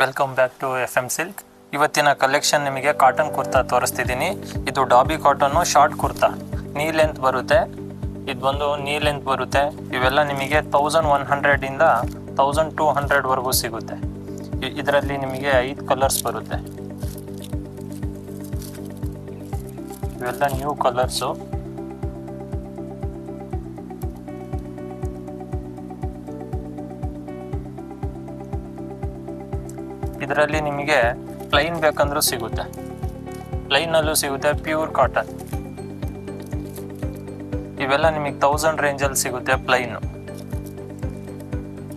Welcome back to FM silk. ಇವತ್ತಿನ collection ನಿಮಗೆ cotton kurta ತೋರಿಸ್ತಿದ್ದೀನಿ. ಇದು ಡಾಬಿ ಕಾಟನ್ನು ಶಾರ್ಟ್ ಕುರ್ತಾ, ನೀ ಲೆಂತ್ ಬರುತ್ತೆ. ಇದು ಬಂದು ನೀ ಲೆಂತ್ ಬರುತ್ತೆ. ಇವೆಲ್ಲ ನಿಮಗೆ 1100 ಇಂದ 1200 ವರೆಗೂ ಸಿಗುತ್ತೆ. ಇದರಲ್ಲಿ ನಿಮಗೆ 5 ಕಲರ್ಸ್ ಬರುತ್ತೆ. ಇವೆಲ್ಲ ನ್ಯೂ ಕಲರ್ಸು. ಇದರಲ್ಲಿ ನಿಮಗೆ ಪ್ಲೈನ್ ಬೇಕಂದ್ರೂ ಸಿಗುತ್ತೆ, ಪ್ಲೈನಲ್ಲೂ ಸಿಗುತ್ತೆ, ಪ್ಯೂರ್ ಕಾಟನ್. ಇವೆಲ್ಲ ನಿಮಗೆ 1000 ರೇಂಜಲ್ಲಿ ಸಿಗುತ್ತೆ ಪ್ಲೈನು.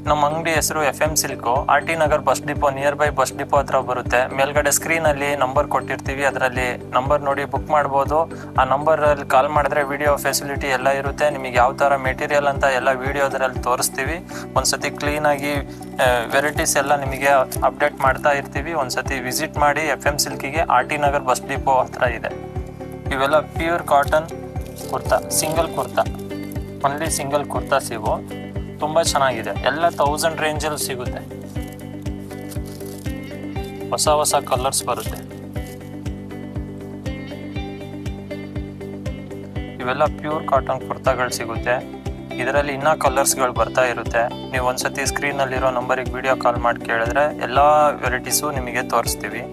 ನಮ್ಮ ಅಂಗಡಿ ಹೆಸರು FM silk. RT Nagar bus depot, near by bus depot ಹತ್ರ ಬರುತ್ತೆ. ಮೇಲ್ಗಡೆ ಸ್ಕ್ರೀನಲ್ಲಿ ನಂಬರ್ ಕೊಟ್ಟಿರ್ತೀವಿ, ಅದರಲ್ಲಿ ನಂಬರ್ ನೋಡಿ ಬುಕ್ ಮಾಡ್ಬೋದು. ಆ ನಂಬರಲ್ಲಿ ಕಾಲ್ ಮಾಡಿದ್ರೆ ವಿಡಿಯೋ ಫೆಸಿಲಿಟಿ ಎಲ್ಲ ಇರುತ್ತೆ. ನಿಮಗೆ ಯಾವ ಥರ ಮೆಟೀರಿಯಲ್ ಅಂತ ಎಲ್ಲ ವಿಡಿಯೋದ್ರಲ್ಲಿ ತೋರಿಸ್ತೀವಿ. ಒಂದ್ಸತಿ ಕ್ಲೀನಾಗಿ ವೆರೈಟೀಸ್ ಎಲ್ಲ ನಿಮಗೆ ಅಪ್ಡೇಟ್ ಮಾಡ್ತಾ ಇರ್ತೀವಿ. ಒಂದ್ಸತಿ ವಿಸಿಟ್ ಮಾಡಿ. FM ಸಿಲ್ಕಿಗೆ RT Nagar bus depot ಹತ್ರ ಇದೆ. ಇವೆಲ್ಲ pure cotton kurta, single kurta, only single kurtas ಇವು. ತುಂಬ ಚೆನ್ನಾಗಿದೆ. ಎಲ್ಲ 1000 ರೇಂಜಲ್ಲಿ ಸಿಗುತ್ತೆ. ಹೊಸ ಹೊಸ ಕಲರ್ಸ್ ಬರುತ್ತೆ. ಇವೆಲ್ಲ ಪ್ಯೂರ್ ಕಾಟನ್ ಕುರ್ತಾಗಳು ಸಿಗುತ್ತೆ. ಇದರಲ್ಲಿ ಇನ್ನೂ ಕಲರ್ಸ್ಗಳು ಬರ್ತಾ ಇರುತ್ತೆ. ನೀವು ಒಂದ್ಸತಿ ಸ್ಕ್ರೀನಲ್ಲಿರೋ ನಂಬರಿಗೆ ವಿಡಿಯೋ ಕಾಲ್ ಮಾಡಿ ಕೇಳಿದ್ರೆ ಎಲ್ಲ ವೆರೈಟೀಸು ನಿಮಗೆ ತೋರಿಸ್ತೀವಿ.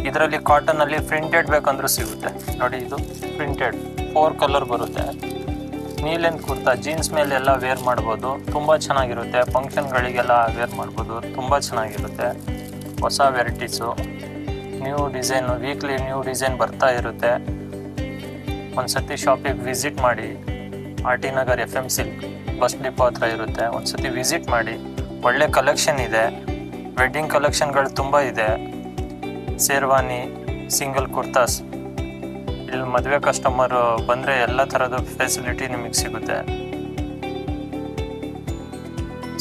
ಇದರಲ್ಲಿ ಕಾಟನಲ್ಲಿ ಪ್ರಿಂಟೆಡ್ ಬೇಕಂದ್ರೂ ಸಿಗುತ್ತೆ. ನೋಡಿ, ಇದು ಪ್ರಿಂಟೆಡ್ 4 ಕಲರ್ ಬರುತ್ತೆ. ನೀ ಲೆಂತ್ ಕುರ್ತಾ, ಜೀನ್ಸ್ ಮೇಲೆ ಎಲ್ಲ ವೇರ್ ಮಾಡ್ಬೋದು. ತುಂಬ ಚೆನ್ನಾಗಿರುತ್ತೆ. ಫಂಕ್ಷನ್ಗಳಿಗೆಲ್ಲ ವೇರ್ ಮಾಡ್ಬೋದು. ತುಂಬ ಚೆನ್ನಾಗಿರುತ್ತೆ. ಹೊಸ varieties, new design, weekly new design ಬರ್ತಾ ಇರುತ್ತೆ. ಒಂದ್ಸತಿ ಶಾಪಿಗೆ ವಿಸಿಟ್ ಮಾಡಿ. RT Nagar FM silk bus depot ಹತ್ರ ಇರುತ್ತೆ. ಒಂದ್ಸತಿ ವಿಸಿಟ್ ಮಾಡಿ. ಒಳ್ಳೆ ಕಲೆಕ್ಷನ್ ಇದೆ. ವೆಡ್ಡಿಂಗ್ ಕಲೆಕ್ಷನ್ಗಳು ತುಂಬ ಇದೆ. ಶೇರ್ವಾನಿ, ಸಿಂಗಲ್ ಕುರ್ತಾಸ್. ಇಲ್ಲಿ ಮದುವೆ ಕಸ್ಟಮರ್ ಬಂದರೆ ಎಲ್ಲ ಥರದ ಫೆಸಿಲಿಟಿ ನಿಮಗೆ ಸಿಗುತ್ತೆ.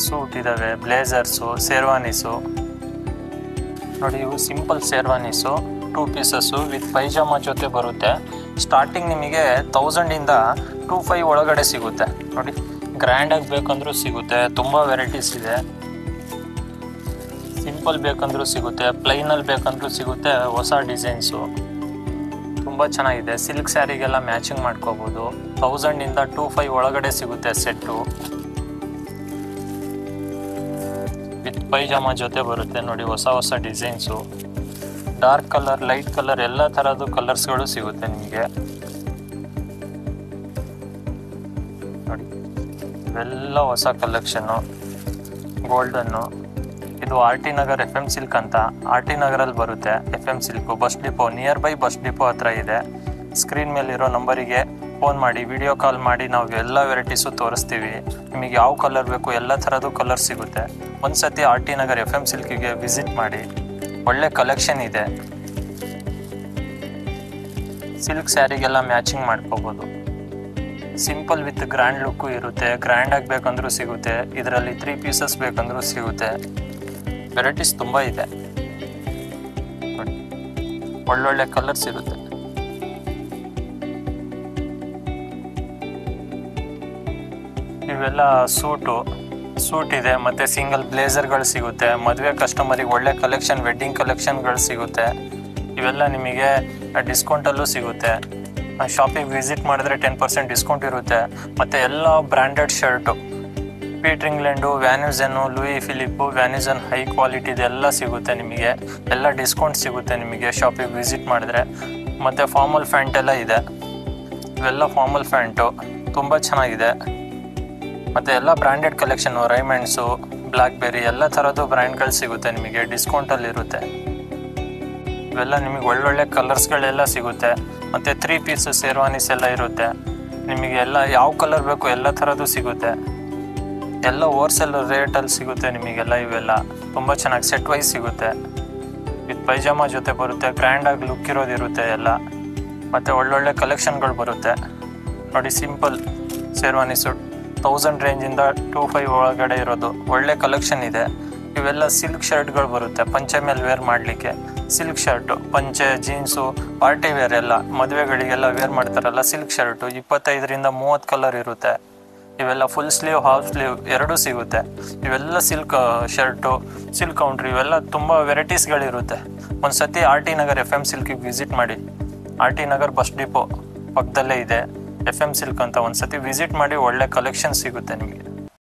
ಸೂಟ್ ಇದ್ದಾವೆ, ಬ್ಲೇಸರ್ಸು, ಶೇರ್ವಾನೀಸು. ನೋಡಿ, ಇವು ಸಿಂಪಲ್ ಶೇರ್ವಾನೀಸು, 2 ಪೀಸಸ್ಸು ವಿತ್ ಪೈಜಾಮ ಜೊತೆ ಬರುತ್ತೆ. ಸ್ಟಾರ್ಟಿಂಗ್ ನಿಮಗೆ 1000 ಇಂದ 2500 ಒಳಗಡೆ ಸಿಗುತ್ತೆ. ನೋಡಿ, ಗ್ರ್ಯಾಂಡಾಗಿ ಬೇಕಂದ್ರೂ ಸಿಗುತ್ತೆ. ತುಂಬ ವೆರೈಟೀಸ್ ಇದೆ. ಸಿಂಪಲ್ ಬೇಕಂದ್ರೂ ಸಿಗುತ್ತೆ, ಪ್ಲೈನಲ್ಲಿ ಬೇಕಂದ್ರೂ ಸಿಗುತ್ತೆ. ಹೊಸ ಡಿಸೈನ್ಸು ತುಂಬ ಚೆನ್ನಾಗಿದೆ. ಸಿಲ್ಕ್ ಸ್ಯಾರಿಗೆಲ್ಲ ಮ್ಯಾಚಿಂಗ್ ಮಾಡ್ಕೋಬೋದು. 1000 ಇಂದ 2500 ಒಳಗಡೆ ಸಿಗುತ್ತೆ ಸೆಟ್ಟು. ವಿತ್ ಪೈಜಾಮ ಜೊತೆ ಬರುತ್ತೆ. ನೋಡಿ, ಹೊಸ ಹೊಸ designs, dark colour, light colour, ಎಲ್ಲ ಥರದ್ದು ಕಲರ್ಸ್ಗಳು ಸಿಗುತ್ತೆ ನಿಮಗೆ. ನೋಡಿ, ಇವೆಲ್ಲ ಹೊಸ ಕಲೆಕ್ಷನ್ನು, ಗೋಲ್ಡನ್ನು. ಇದು RT ನಗರ್ FM ಸಿಲ್ಕ್ ಅಂತ. RT ನಗರಲ್ಲಿ ಬರುತ್ತೆ FM silk. Bus depot, near by bus depot ಹತ್ರ ಇದೆ. ಸ್ಕ್ರೀನ್ ಮೇಲಿರೋ ನಂಬರಿಗೆ ಫೋನ್ ಮಾಡಿ, ವಿಡಿಯೋ ಕಾಲ್ ಮಾಡಿ. ನಾವು ಎಲ್ಲ ವೆರೈಟೀಸು ತೋರಿಸ್ತೀವಿ. ನಿಮಗೆ ಯಾವ ಕಲರ್ ಬೇಕು ಎಲ್ಲ ಥರದ್ದು ಕಲರ್ ಸಿಗುತ್ತೆ. ಒಂದು ಸತಿ RT ನಗರ್ FM ಸಿಲ್ಕಿಗೆ ವಿಸಿಟ್ ಮಾಡಿ. ಒಳ್ಳೆ ಕಲೆಕ್ಷನ್ ಇದೆ. ಸಿಲ್ಕ್ ಸ್ಯಾರಿಗೆಲ್ಲ ಮ್ಯಾಚಿಂಗ್ ಮಾಡ್ಕೋಬೋದು. ಸಿಂಪಲ್ ವಿತ್ ಗ್ರ್ಯಾಂಡ್ ಲುಕ್ಕು ಇರುತ್ತೆ. ಗ್ರ್ಯಾಂಡಾಗಿ ಬೇಕಂದ್ರೂ ಸಿಗುತ್ತೆ. ಇದರಲ್ಲಿ 3 ಪೀಸಸ್ ಬೇಕಂದ್ರೂ ಸಿಗುತ್ತೆ. ವೆರೈಟೀಸ್ ತುಂಬ ಇದೆ. ಒಳ್ಳೊಳ್ಳೆ ಕಲರ್ಸ್ ಇರುತ್ತೆ. ಇವೆಲ್ಲ ಸೂಟ್ ಇದೆ. ಮತ್ತು ಸಿಂಗಲ್ ಬ್ಲೇಸರ್ಗಳು ಸಿಗುತ್ತೆ. ಮದುವೆ ಕಸ್ಟಮರಿಗೆ ಒಳ್ಳೆ ಕಲೆಕ್ಷನ್, ವೆಡ್ಡಿಂಗ್ ಕಲೆಕ್ಷನ್ಗಳು ಸಿಗುತ್ತೆ. ಇವೆಲ್ಲ ನಿಮಗೆ ಡಿಸ್ಕೌಂಟಲ್ಲೂ ಸಿಗುತ್ತೆ. ಶಾಪಿಗೆ ವಿಸಿಟ್ ಮಾಡಿದ್ರೆ 10% ಡಿಸ್ಕೌಂಟ್ ಇರುತ್ತೆ. ಮತ್ತು ಎಲ್ಲ ಬ್ರ್ಯಾಂಡೆಡ್ ಶರ್ಟು, ಪೀಟರ್ ಇಂಗ್ಲೆಂಡು, ವ್ಯಾನ್ಯೂಸನ್ನು, ಲೂಯಿ ಫಿಲಿಪ್ಪು, ವ್ಯಾನ್ಯೂಸನ್, ಹೈ ಕ್ವಾಲಿಟಿದೆಲ್ಲ ಸಿಗುತ್ತೆ ನಿಮಗೆ. ಎಲ್ಲ ಡಿಸ್ಕೌಂಟ್ ಸಿಗುತ್ತೆ ನಿಮಗೆ ಶಾಪಿಗೆ ವಿಸಿಟ್ ಮಾಡಿದ್ರೆ. ಮತ್ತು ಫಾರ್ಮಲ್ ಫ್ಯಾಂಟ್ ಎಲ್ಲ ಇದೆ. ಇವೆಲ್ಲ ಫಾರ್ಮಲ್ ಫ್ಯಾಂಟು ತುಂಬ ಚೆನ್ನಾಗಿದೆ. ಮತ್ತು ಎಲ್ಲ ಬ್ರ್ಯಾಂಡೆಡ್ ಕಲೆಕ್ಷನ್ನು, ರೈಮಂಡ್ಸು, ಬ್ಲ್ಯಾಕ್ಬೆರಿ, ಎಲ್ಲ ಥರದ್ದು ಬ್ರ್ಯಾಂಡ್ಗಳು ಸಿಗುತ್ತೆ ನಿಮಗೆ. ಡಿಸ್ಕೌಂಟಲ್ಲಿರುತ್ತೆ. ಇವೆಲ್ಲ ನಿಮಗೆ ಒಳ್ಳೊಳ್ಳೆ ಕಲರ್ಸ್ಗಳೆಲ್ಲ ಸಿಗುತ್ತೆ. ಮತ್ತು 3 ಪೀಸ್ ಶೇರ್ವಾನೀಸ್ ಎಲ್ಲ ಇರುತ್ತೆ ನಿಮಗೆ. ಎಲ್ಲ ಯಾವ ಕಲರ್ ಬೇಕು ಎಲ್ಲ ಥರದ್ದು ಸಿಗುತ್ತೆ. ಎಲ್ಲ ಹೋಲ್ಸೇಲ್ ರೇಟಲ್ಲಿ ಸಿಗುತ್ತೆ ನಿಮಗೆಲ್ಲ. ಇವೆಲ್ಲ ತುಂಬ ಚೆನ್ನಾಗಿ ಸೆಟ್ ವೈಸ್ ಸಿಗುತ್ತೆ. ವಿತ್ ಪೈಜಾಮ ಜೊತೆ ಬರುತ್ತೆ. ಗ್ರ್ಯಾಂಡಾಗಿ ಲುಕ್ ಇರೋದಿರುತ್ತೆ ಎಲ್ಲ. ಮತ್ತು ಒಳ್ಳೊಳ್ಳೆ ಕಲೆಕ್ಷನ್ಗಳು ಬರುತ್ತೆ. ನೋಡಿ, ಸಿಂಪಲ್ ಶೇರ್ವಾನೀಸು 1000 ರೇಂಜಿಂದ 2500 ಒಳಗಡೆ ಇರೋದು ಒಳ್ಳೆ ಕಲೆಕ್ಷನ್ ಇದೆ. ಇವೆಲ್ಲ ಸಿಲ್ಕ್ ಶರ್ಟ್ಗಳು ಬರುತ್ತೆ. ಪಂಚೆ ಮೇಲೆ ವೇರ್ ಮಾಡಲಿಕ್ಕೆ ಸಿಲ್ಕ್ ಶರ್ಟು, ಪಂಚೆ, ಜೀನ್ಸು, ಪಾರ್ಟಿ ವೇರ್ ಎಲ್ಲ ಮದುವೆಗಳಿಗೆಲ್ಲ ವೇರ್ ಮಾಡ್ತಾರಲ್ಲ ಸಿಲ್ಕ್ ಶರ್ಟು. 25 ರಿಂದ 30 ಕಲರ್ ಇರುತ್ತೆ. ಇವೆಲ್ಲ ಫುಲ್ ಸ್ಲೀವ್ ಹಾಫ್ ಸ್ಲೀವ್ ಎರಡೂ ಸಿಗುತ್ತೆ. ಇವೆಲ್ಲ ಸಿಲ್ಕ್ ಶರ್ಟು, ಸಿಲ್ಕ್ ಕೌಂಟ್ರಿ, ಇವೆಲ್ಲ ತುಂಬ ವೆರೈಟೀಸ್ಗಳಿರುತ್ತೆ. ಒಂದು ಸತಿ RT ನಗರ್ FM ಸಿಲ್ಕಿಗೆ ವಿಸಿಟ್ ಮಾಡಿ. RT ನಗರ್ ಬಸ್ ಡಿಪೋ ಪಕ್ಕದಲ್ಲೇ ಇದೆ FM ಸಿಲ್ಕ್ ಅಂತ. ಒಂದು ಸತಿ ವಿಸಿಟ್ ಮಾಡಿ, ಒಳ್ಳೆ ಕಲೆಕ್ಷನ್ ಸಿಗುತ್ತೆ ನಿಮಗೆ.